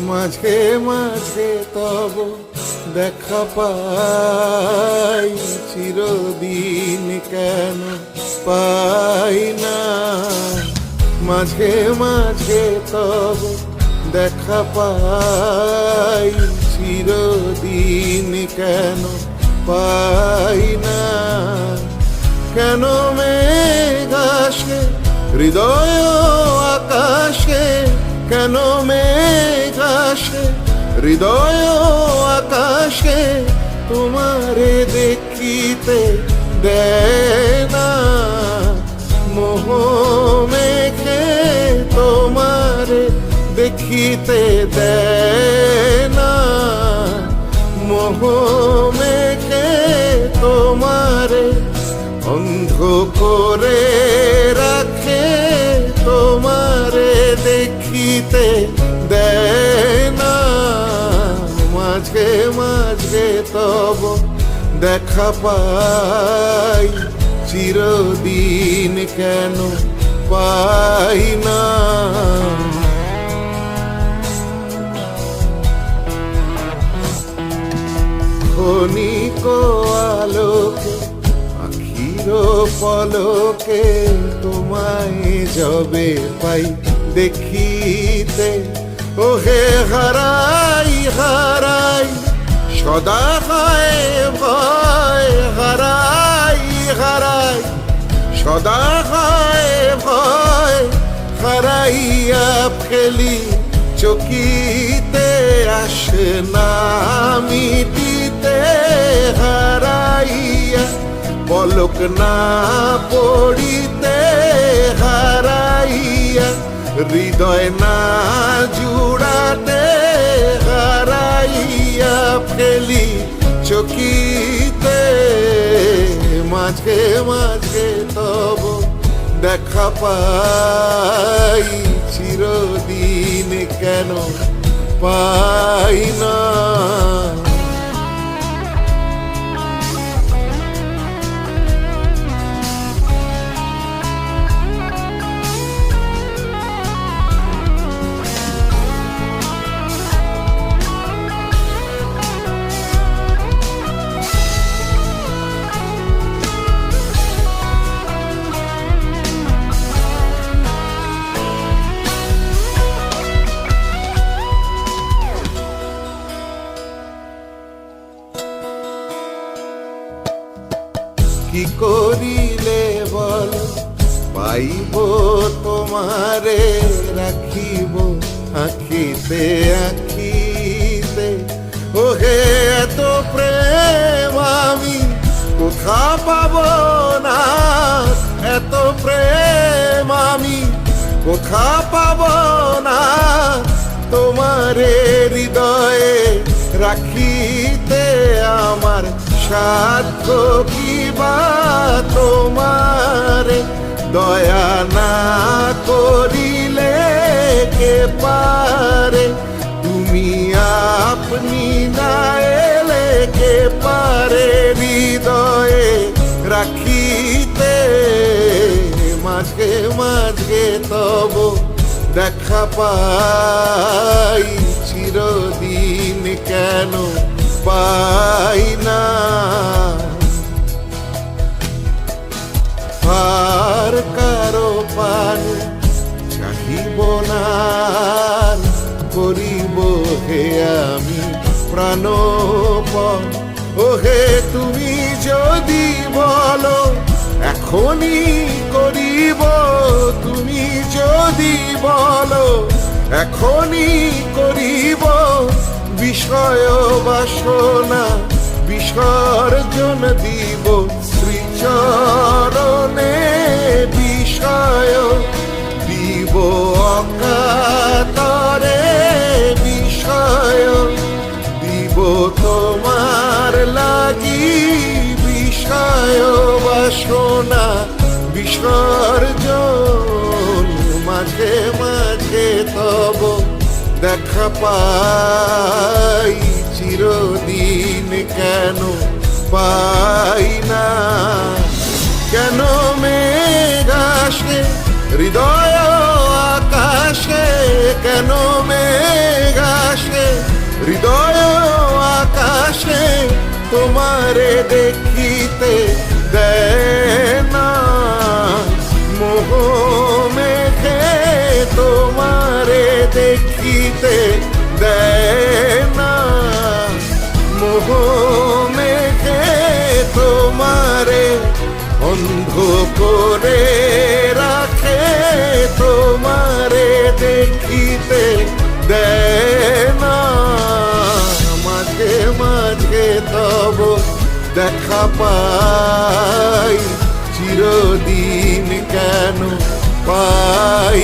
মাঝে মাঝে তব দেখা পাই, চিরদিন কেন পাই না। মাঝে মাঝে তব দেখা পাই, চিরদিন কেন পাই না। কেন মেঘ আসে হৃদয় আকাশে, কেন মেঘ আসে হৃদয় আকাশে, তোমারে দেখিতে দেয় না। মোহ মেঘে তোমারে দেখিতে দেয় না। মোহ মেঘে তোমারে অন্ধ করে রাখে, তোমারে দেখিতে দেয় না। মাঝে মাঝে তব দেখা পাই, চিরদিন কেন পাই না। ক্ষণিক আলোকে আখির পলকে, তোমায় যবে পাই দেখিতে, ওহে হারাই হারাই সদা হয় ভয়। হারাই হারাই সদা হয় ভয়, হারাইয়া ফেলি চকিতে আসে না মিটিতে। হারাইয়া পলক না পড়িতে, হারাইয়া হৃদয় না জুড়াতে, হারাইয়া ফেলি চকিতে। মাঝে মাঝে তব দেখা পাই, চিরদিন কেন পাই না। কি করিলে বল পাইব তোমারে, রাখিব আখিতে আখিতে। ওহে এত প্রেম আমি কোথা পাব না, এত প্রেম আমি কোথা পাব না। তোমারে হৃদয়ে রাখিতে আমার সাধ্য কি বা, তোমারে দয়া না করিলে কে পারে। তুমি আপনি না এলে কে পারে হৃদয়ে রাখিতে। মাঝে মাঝে তব দেখা পাই, চিরদিন কেন পাই না। আর কারো পানে চাহিব না, করিব হে আমি প্রাণপণ। ওহে তুমি যদি বলো এখনই করিব, তুমি যদি বলো এখনই করিব। বিষয় বাসনা বিসর্জন দিব শ্রীচরণে, বিষয় দিব অকাতরে। বিষয় দিব তোমার লাগি, বিষয় বাসনা বিসর্জন। মাঝে মাঝে তব দেখা পাই, চিরদিন কেন পাই না। কেন মেঘ আসে হৃদয় আকাশ আসে কেন মেঘ আসে হৃদয় আকাশে তোমারে দেখিতে দেয় না মোহ মেঘে তোমারে দেখিতে দেয় না মোহ মেঘে তোমারে অন্ধ করে রাখে তোমারে দেখিতে দেয় না মাঝে মাঝে তব দেখা পাই চিরদিন কেন পাই